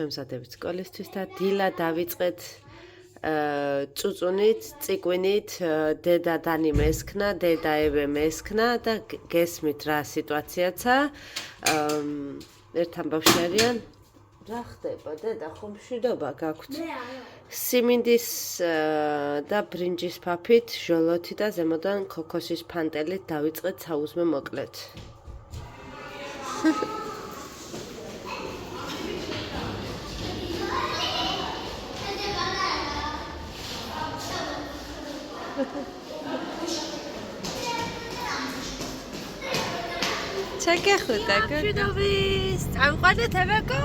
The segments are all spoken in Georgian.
ვემზადებით სკოლისთვის და დილა დავიწყეთ წუწუნით, ციკვინით, დედა დანი მესქნა, დედა ევე მესქნა და გესმით რა სიტუაციაცა. ერთ ამბავში არიან. რა ხდება, დედა, ხო მშვიდობა გაქვთ? სიმინდის და ბრინჯის ფაფით, ჟოლოთი და ზემოდან ქოქოსის ფანტელით დავიწყეთ საუზმე მოკლედ. ჩაკეხუდა, მშვიდობის, წამყვანეთ ევეკო?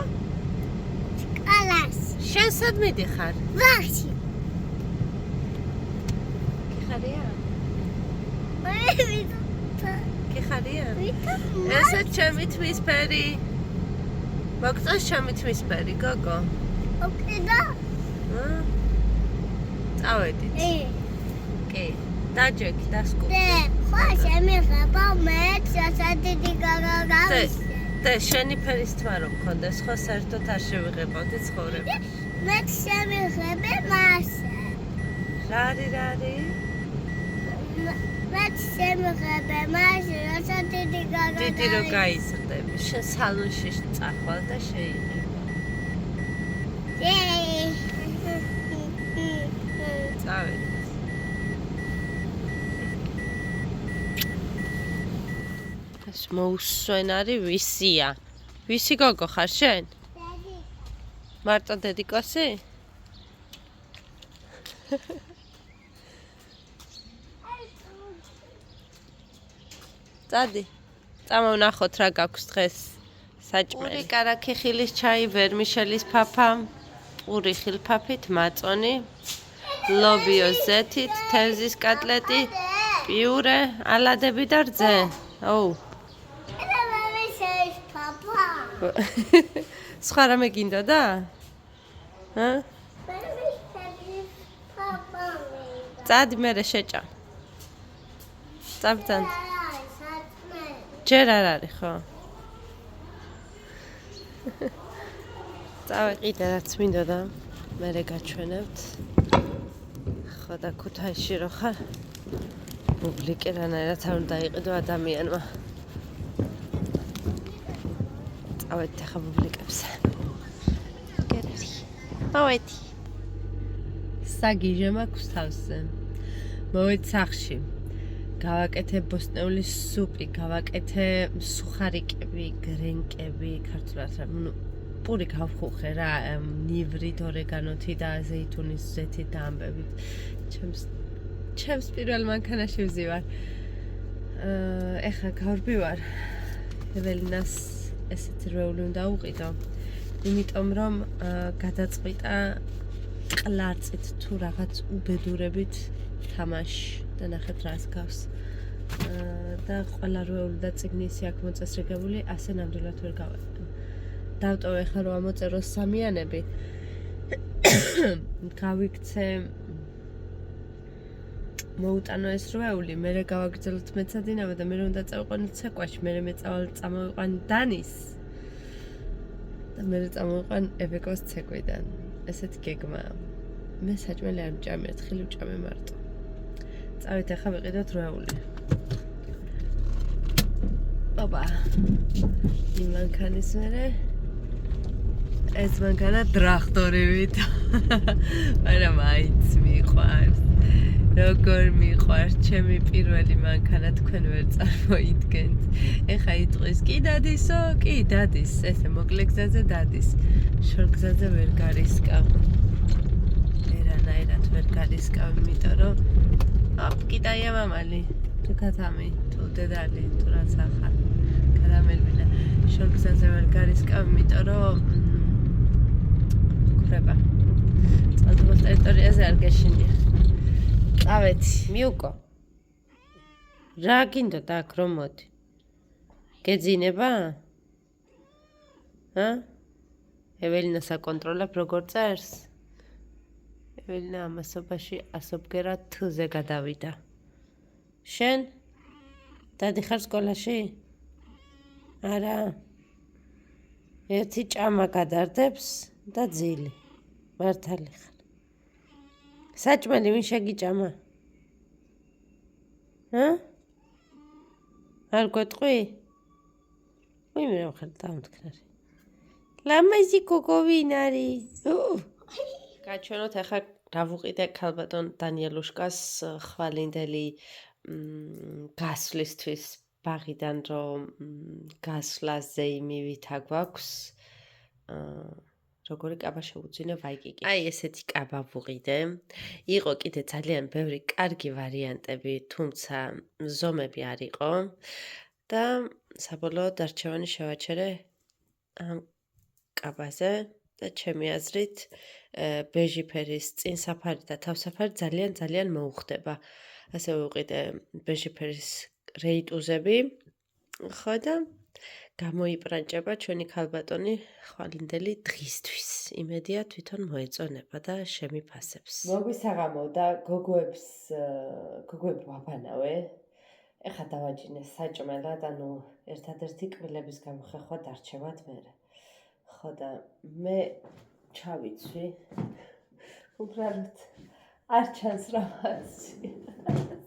სკოლას. შენ სად მიდიხარ? ვახში. კიხარია? კიხარია? ვითა? ესე ჩემი თვისფერი. მოგწონს ჩემი თვისფერი, გოგო? ოკედა? წავედით. კი. დაჯექი, დასკუპი. ხო, შემიღება მე სასადიდი გაგაგავს. და შენი ფერის თვა რომ მქონდეს, ხო საერთოდ არ შევიღებავდი ცხოვრებაში. მე შემიღები მასე. რა არის? მე შემიღები მასე სასადიდი გაგაგავს. დიდი რო გაიზრდები, შენ სალონში წახვალ და შეიღებ. წავედი. ეს მოუსვენარი ვისია? ვისი გოგო ხარ შენ? დედი. მარტო დედიკოსი? წადი. წამოვნახოთ რა გაქვს დღეს საჭმელი. პური კარაქი ხილის ჩაი, ვერმიშელის ფაფა, პური ხილფაფით, მაწონი, ლობიო ზეთით, თევზის კატლეტი, პიურე, ალადები და რძე. ოუ. სხვა რამე გინდოდა? წადი მერე შეჭამ. წაბძან. ჯერ არ არის ხო? წავეყიდე რაც მინდოდა, მერე გაჩვენებთ. ხო და ქუთაისში რო ხარ? პუბლიკი რანაირად არ უნდა იყიდო ადამიანმა. წავედი ახლა პუბლიკებზე. გეტყვი. მოვედი. საგიჟე მაქვს თავზე. მოვედი სახლში. გავაკეთე ბოსტნეული სუპი, გავაკეთე სუხარიკები, გრენკები, ქართულად რა, პური გავხუხე რა, ნივრით, ორეგანოთი და ზეითუნის ზეთით და ამბებით. ჩემს პირველ მანქანაში ვზივარ. ეხლა გავრბივარ. ეველინას ესეთი რეული უნდა უყიდო. იმიტომ რომ გადაწყვიტა ყლარწით თუ რაღაც უბედურებით თამაში და ნახეთ რას გავს. და ყველა რეული და წიგნისი აქ მოწესრიგებული, ასე ნამდვილად ვერ გავაკეთე. დავტოვე ხა რომ ამოწეროს სამიანები. გავიქცე მოუტანო ეს რეული, მერე გავაგრძელოთ მეცადინავე და მერე უნდა წავიყვანოთ ცეკვაში, მერე წამოვიყვან დანის და მერე წამოვიყვან ევეკოს ცეკვიდან. ესეთ გეგმაა. მე საჭმელი არ მჭამე, ერთხელ ვჭამე მარტო. წავით ახლა ვიყიდოთ რეული. ოპა. იმ მანქანის მერე ეს მანქანა ტრაქტორივით. არა მაინც მიყვარს. როგორ მიყვარს ჩემი პირველი მანქანა, თქვენ ვერ წარმოიდგენთ. ეხა იტყვის, კი დადისო, კი დადის, ესე მოკლე გზაზე დადის. შორ გზაზე ვერ გარისკავ. ერანაირად ვერ გარისკავ, იმიტომ რომ კიტაია მამალი, თუ კათამი, თუ დედალი, თუ რაც ახალ. გადამელვინა. შორ გზაზე ვერ გარისკავ, იმიტომ რომ გქრება. წყალტუბოს ტერიტორიაზე არ გეშინია. წავედი, მიუკო. რა გინდოდა აქ რომ მოდი? გეძინება? ეველინა საკონტროლებ როგორ წერს? ეველინა ამასობაში ასობგერად თზე გადავიდა. შენ? დადიხარ სკოლაში? არა. ერთი ჭამა გადარდებს, და ძილი. მართალი ხარ. საჭმელი ვინ შეგიჭამა? არ გვეტყვი? ვიმერავ ხარ დამთქარი. ლამაზი გოგო ვინ არის? გაჩვენოთ ახლა რა ვუყიდე ქალბატონ დანიელუშკას ხვალინდელი გასვლისთვის ბაღიდან რომ გასვლაზე იმივითა გვაქვს როგორი კაბა შეუძინე ვაიკიკი. აი ესეთი კაბა ვუყიდე. იყო კიდე ძალიან ბევრი კარგი ვარიანტები, თუმცა ზომები არ იყო და საბოლოოდ არჩევანი შევაჩერე ამ კაბაზე და ჩემი აზრით ბეჟი ფერის წინსაფარი და თავსაფარი ძალიან მოუხდება. ასე ვუყიდე ბეჟი ფერის რეიტუზები. ხო და გამოიპრანჭება ჩვენი ქალბატონი ხვალინდელი დღისთვის. იმედია თვითონ მოეწონება და შემიფასებს. მოგვისაღამო და გოგოებს ვაბანავე. ეხლა დავაჯინე საჭმელად, ანუ ერთადერთი კბილების გამოხეხვა დარჩევათ მერე. ხო და მე ჩავიცვი. უბრალოდ არ ჩანს რაღაცი.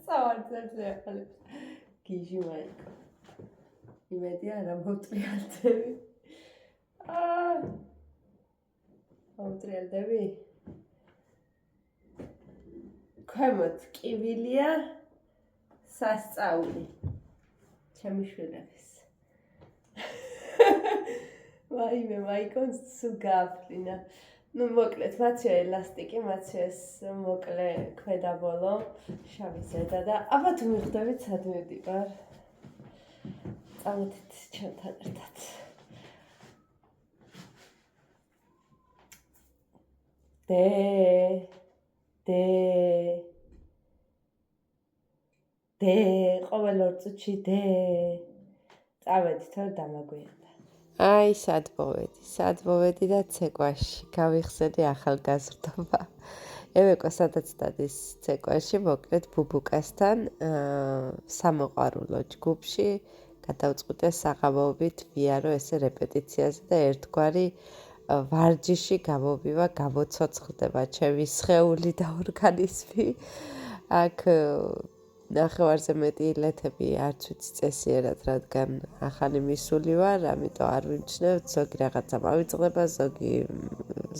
სავარცხლებზე ახალი გიჟი მაიკო. იმედია რა მოვტრიალდები. მოვტრიალდები? ქვემოთ კივილია სასწაული. ჩემი შვილების. ვაიმე მაიკონ სულ გააფრინა. ნუ მოკლედ მაცია ელასტიკი, მაციას მოკლე ქვედა ბოლო, შავი ზედა და აბა თუ მიხვდებით სად მივდივარ. წავედით ჩემთან ერთად. ყოველ ორ წუთში წავედით რომ დამაგვიანდა. აი სად მოვედი და ცეკვაში გავიხსენე ახალგაზრდობა. ევეკო სადაც დადის ცეკვაში მოკლედ ბუბუკასთან სამოყვარულო ჯგუფში გადავწყვიტე საღამოობით ვიარო ესე რეპეტიციაზე და ერთგვარი ვარჯიში გამოვივა, გამოცოცხლდება ჩემი სხეული და ორგანიზმი. აქ ნახევარზე მეტი ილეთები არც ვიცი წესიერად, რადგან ახალი მისული ვარ, ამიტომ არ ვიმჩნევ, ზოგი რაღაცა მავიწყდება,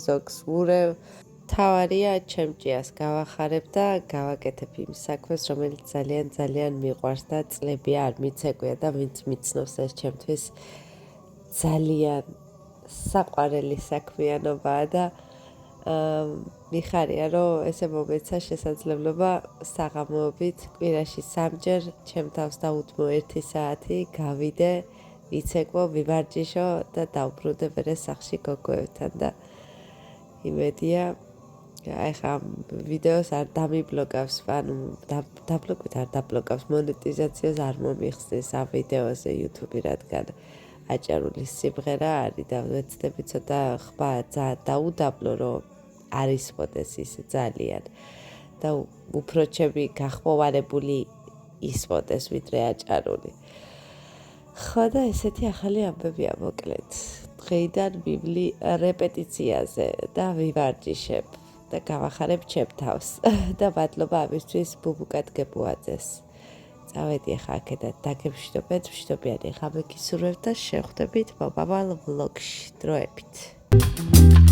ზოგს ვურევ. თავარია ჩემ ჭიას გავახარებ და გავაკეთებ იმ საქმეს, რომელიც ძალიან მიყვარს და წლებია არ მიცეკვია და ვინც მიცნობს ეს ჩემთვის ძალიან საყვარელი საქმიანობაა და მიხარია რომ ესე მომეცა შესაძლებლობა საღამოობით კვირაში 3 ჯერ ჩემ თავს დაუთმო 1 საათი გავიდე, ვიცეკვო, ვივარჯიშო და დავბრუნდე მერე სახლში გოგოებთან და იმედია ეხლა ვიდეოს არ დამიბლოკავს, ანუ დაბლოკვით არ დაბლოკავს, მონეტიზაციას არ მომიხსნის ამ ვიდეოზე YouTube-ი, რადგან აჭარული სიმღერა არის და ვეცდები ცოტა ხმა დაუდაბლო, რომ არ ისმოდეს ის ძალიან და უფრო ჩემი გახმოვანებული ისმოდეს ვიდრე აჭარული. ხო და ესეთი ახალი ამბებია მოკლედ. დღეიდან მიმლი რეპეტიციაზე და ვივარჯიშებ და გავახარებ ჩემ თავს და მადლობა ამისთვის ბუბუკად გებუაძეს. წავედი ახლა აქედან დაგემშვიდობეთ, მშვიდობიანი ღამე გისურვებთ და შევხვდებით მომავალ ვლოგში. დროებით.